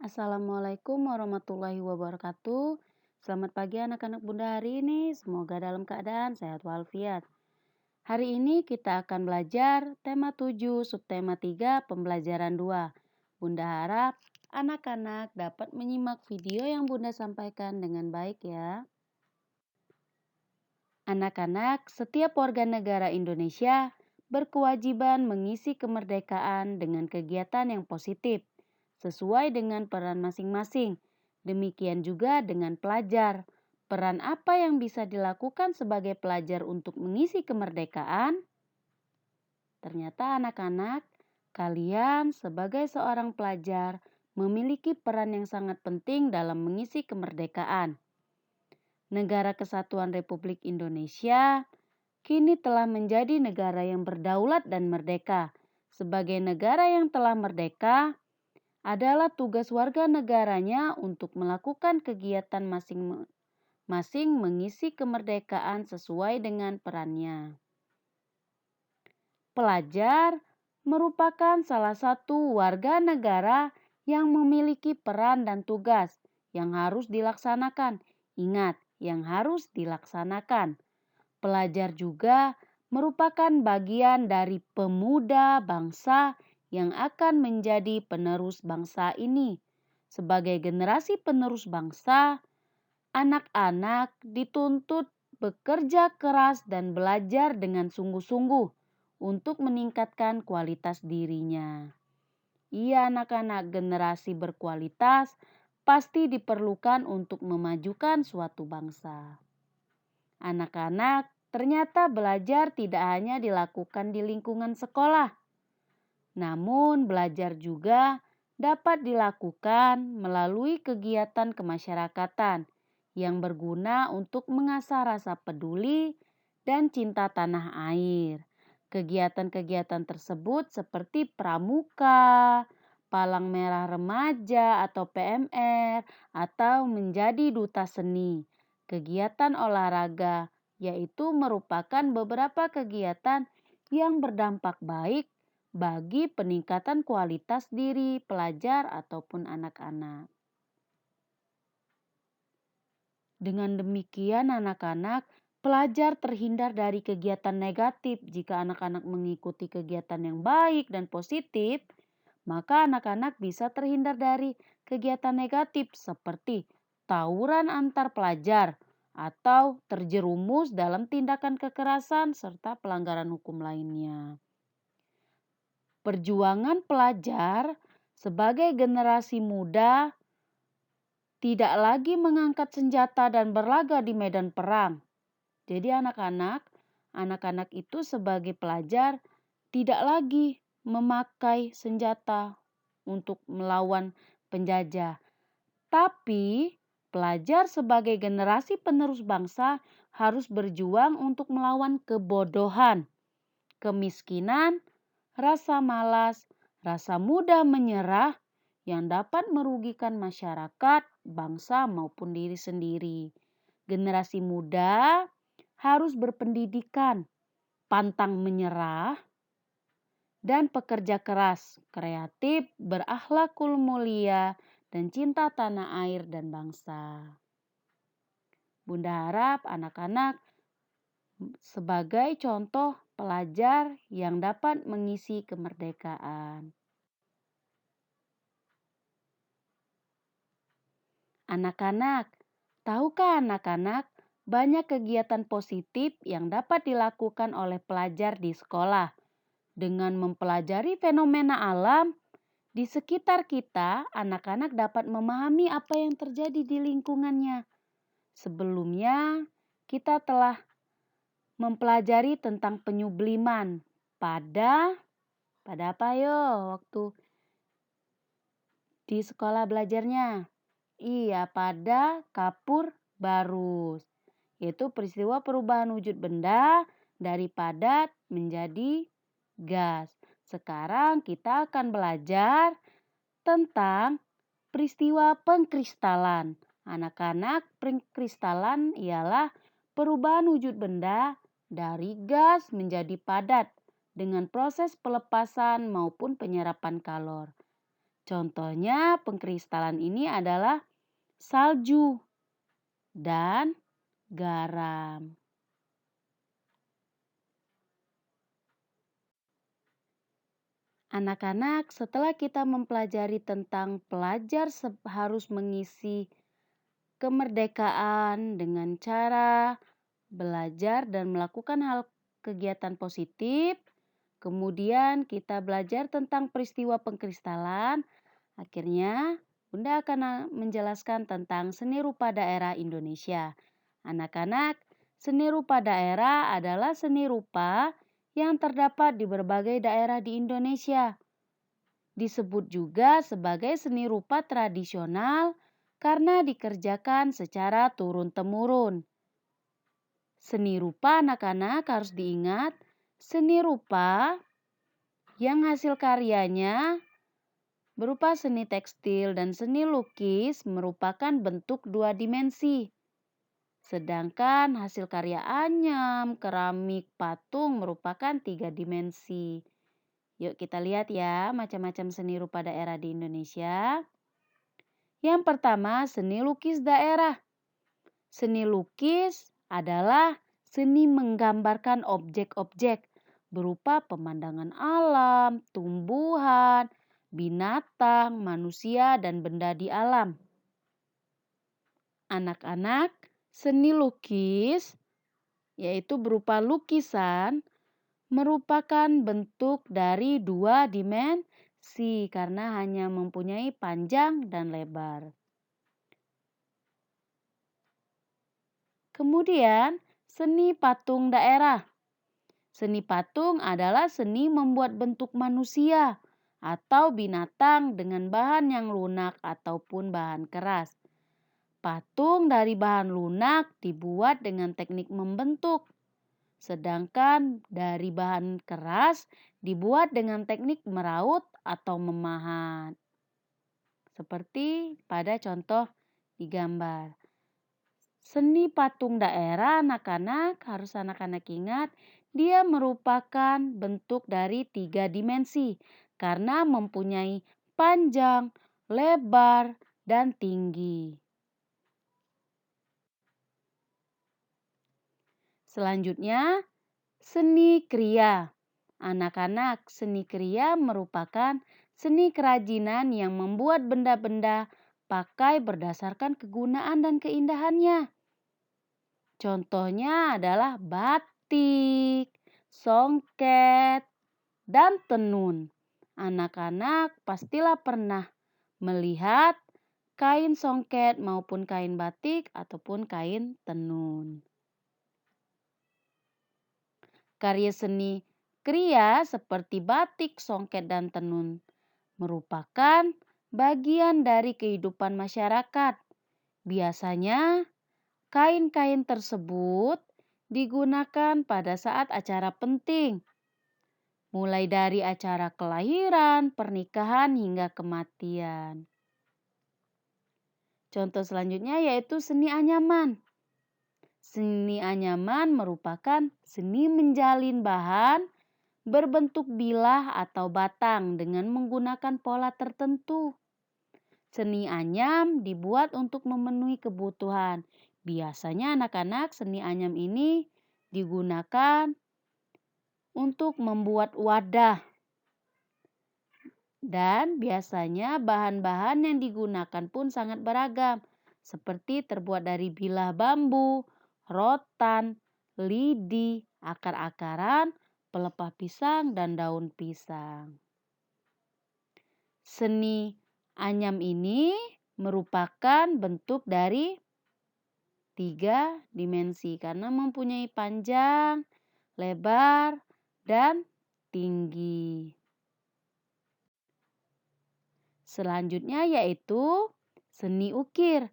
Assalamualaikum warahmatullahi wabarakatuh. Selamat pagi anak-anak Bunda hari ini. Semoga dalam keadaan sehat walafiat. Hari ini kita akan belajar tema 7, subtema 3, pembelajaran 2. Bunda harap anak-anak dapat menyimak video yang Bunda sampaikan dengan baik ya. Anak-anak, setiap warga negara Indonesia berkewajiban mengisi kemerdekaan dengan kegiatan yang positif, sesuai dengan peran masing-masing. Demikian juga dengan pelajar. Peran apa yang bisa dilakukan sebagai pelajar untuk mengisi kemerdekaan? Ternyata anak-anak, kalian sebagai seorang pelajar memiliki peran yang sangat penting dalam mengisi kemerdekaan. Negara Kesatuan Republik Indonesia kini telah menjadi negara yang berdaulat dan merdeka. Sebagai negara yang telah merdeka, adalah tugas warga negaranya untuk melakukan kegiatan masing-masing mengisi kemerdekaan sesuai dengan perannya. Pelajar merupakan salah satu warga negara yang memiliki peran dan tugas yang harus dilaksanakan. Ingat, yang harus dilaksanakan. Pelajar juga merupakan bagian dari pemuda bangsa yang akan menjadi penerus bangsa ini. Sebagai generasi penerus bangsa, anak-anak dituntut bekerja keras dan belajar dengan sungguh-sungguh untuk meningkatkan kualitas dirinya. Iya anak-anak, generasi berkualitas pasti diperlukan untuk memajukan suatu bangsa. Anak-anak ternyata belajar tidak hanya dilakukan di lingkungan sekolah, namun belajar juga dapat dilakukan melalui kegiatan kemasyarakatan yang berguna untuk mengasah rasa peduli dan cinta tanah air. Kegiatan-kegiatan tersebut seperti pramuka, palang merah remaja atau PMR, atau menjadi duta seni. Kegiatan olahraga yaitu merupakan beberapa kegiatan yang berdampak baik bagi peningkatan kualitas diri pelajar ataupun anak-anak. Dengan demikian anak-anak, pelajar terhindar dari kegiatan negatif. Jika anak-anak mengikuti kegiatan yang baik dan positif, maka anak-anak bisa terhindar dari kegiatan negatif seperti tawuran antar pelajar atau terjerumus dalam tindakan kekerasan serta pelanggaran hukum lainnya. Perjuangan pelajar sebagai generasi muda tidak lagi mengangkat senjata dan berlaga di medan perang. Jadi anak-anak itu sebagai pelajar tidak lagi memakai senjata untuk melawan penjajah. Tapi pelajar sebagai generasi penerus bangsa harus berjuang untuk melawan kebodohan, kemiskinan, rasa malas, rasa mudah menyerah yang dapat merugikan masyarakat, bangsa maupun diri sendiri. Generasi muda harus berpendidikan, pantang menyerah, dan pekerja keras, kreatif, berakhlakul mulia, dan cinta tanah air dan bangsa. Bunda harap anak-anak sebagai contoh pelajar yang dapat mengisi kemerdekaan. Anak-anak, tahukah anak-anak banyak kegiatan positif yang dapat dilakukan oleh pelajar di sekolah? Dengan mempelajari fenomena alam di sekitar kita, anak-anak dapat memahami apa yang terjadi di lingkungannya. Sebelumnya, kita telah mempelajari tentang penyubliman pada apa yo waktu di sekolah belajarnya? Iya, pada kapur barus, yaitu peristiwa perubahan wujud benda dari padat menjadi gas. Sekarang kita akan belajar tentang peristiwa pengkristalan. Anak-anak, pengkristalan ialah perubahan wujud benda dari gas menjadi padat dengan proses pelepasan maupun penyerapan kalor. Contohnya pengkristalan ini adalah salju dan garam. Anak-anak, setelah kita mempelajari tentang pelajar harus mengisi kemerdekaan dengan cara belajar dan melakukan hal kegiatan positif, kemudian kita belajar tentang peristiwa pengkristalan. Akhirnya, Bunda akan menjelaskan tentang seni rupa daerah Indonesia. Anak-anak, seni rupa daerah adalah seni rupa yang terdapat di berbagai daerah di Indonesia. Disebut juga sebagai seni rupa tradisional karena dikerjakan secara turun-temurun. Seni rupa anak-anak harus diingat, seni rupa yang hasil karyanya berupa seni tekstil dan seni lukis merupakan bentuk 2 dimensi. Sedangkan hasil karya anyam, keramik, patung merupakan 3 dimensi. Yuk kita lihat ya macam-macam seni rupa daerah di Indonesia. Yang pertama, seni lukis daerah. Seni lukis adalah seni menggambarkan objek-objek berupa pemandangan alam, tumbuhan, binatang, manusia, dan benda di alam. Anak-anak, seni lukis, yaitu berupa lukisan, merupakan bentuk dari 2 dimensi karena hanya mempunyai panjang dan lebar. Kemudian, seni patung daerah. Seni patung adalah seni membuat bentuk manusia atau binatang dengan bahan yang lunak ataupun bahan keras. Patung dari bahan lunak dibuat dengan teknik membentuk, sedangkan dari bahan keras dibuat dengan teknik meraut atau memahat. Seperti pada contoh di gambar. Seni patung daerah anak-anak harus anak-anak ingat, dia merupakan bentuk dari 3 dimensi karena mempunyai panjang, lebar, dan tinggi. Selanjutnya, seni kriya. Anak-anak, seni kriya merupakan seni kerajinan yang membuat benda-benda pakai berdasarkan kegunaan dan keindahannya. Contohnya adalah batik, songket, dan tenun. Anak-anak pastilah pernah melihat kain songket maupun kain batik ataupun kain tenun. Karya seni kriya seperti batik, songket, dan tenun merupakan bagian dari kehidupan masyarakat. Biasanya, kain-kain tersebut digunakan pada saat acara penting, mulai dari acara kelahiran, pernikahan, hingga kematian. Contoh selanjutnya yaitu seni anyaman. Seni anyaman merupakan seni menjalin bahan berbentuk bilah atau batang dengan menggunakan pola tertentu. Seni anyam dibuat untuk memenuhi kebutuhan. Biasanya anak-anak seni anyam ini digunakan untuk membuat wadah. Dan biasanya bahan-bahan yang digunakan pun sangat beragam. Seperti terbuat dari bilah bambu, rotan, lidi, akar-akaran, pelepah pisang, dan daun pisang. Seni anyam ini merupakan bentuk dari 3 dimensi karena mempunyai panjang, lebar, dan tinggi. Selanjutnya yaitu seni ukir.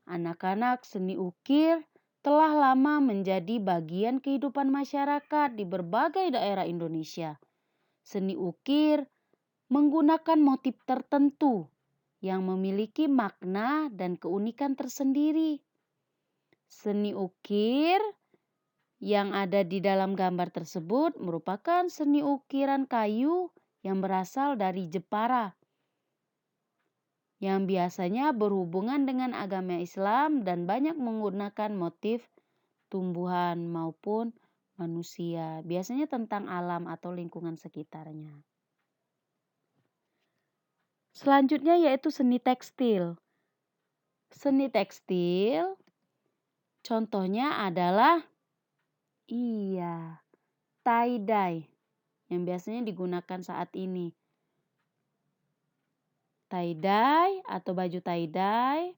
Anak-anak, seni ukir telah lama menjadi bagian kehidupan masyarakat di berbagai daerah Indonesia. Seni ukir menggunakan motif tertentu yang memiliki makna dan keunikan tersendiri. Seni ukir yang ada di dalam gambar tersebut merupakan seni ukiran kayu yang berasal dari Jepara. yang biasanya berhubungan dengan agama Islam dan banyak menggunakan motif tumbuhan maupun manusia, biasanya tentang alam atau lingkungan sekitarnya. Selanjutnya yaitu seni tekstil. Seni tekstil contohnya adalah tie-dye yang biasanya digunakan saat ini. Tie-dye atau baju tie-dye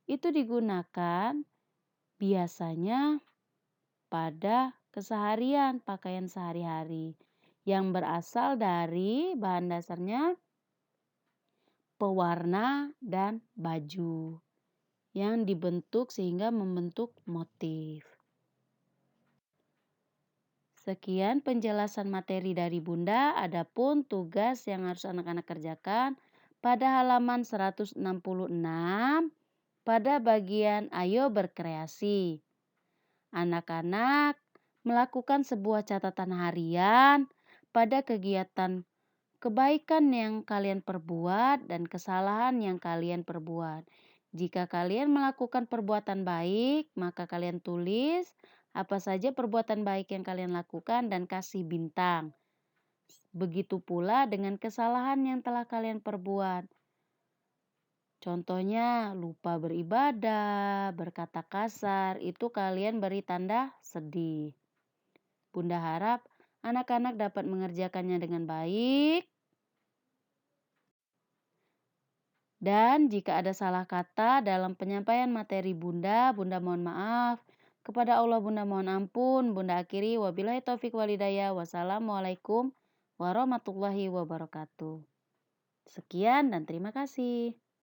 itu digunakan biasanya pada keseharian, pakaian sehari-hari yang berasal dari bahan dasarnya pewarna dan baju yang dibentuk sehingga membentuk motif. Sekian penjelasan materi dari Bunda, adapun tugas yang harus anak-anak kerjakan pada halaman 166 pada bagian ayo berkreasi. Anak-anak melakukan sebuah catatan harian pada kegiatan kebaikan yang kalian perbuat dan kesalahan yang kalian perbuat. Jika kalian melakukan perbuatan baik, maka kalian tulis apa saja perbuatan baik yang kalian lakukan dan kasih bintang. Begitu pula dengan kesalahan yang telah kalian perbuat. Contohnya lupa beribadah, berkata kasar, itu kalian beri tanda sedih. Bunda harap anak-anak dapat mengerjakannya dengan baik. Dan jika ada salah kata dalam penyampaian materi Bunda mohon maaf. Kepada Allah Bunda mohon ampun. Bunda akhiri wabillahi taufik walhidayah. Wassalamualaikum warahmatullahi wabarakatuh. Sekian dan terima kasih.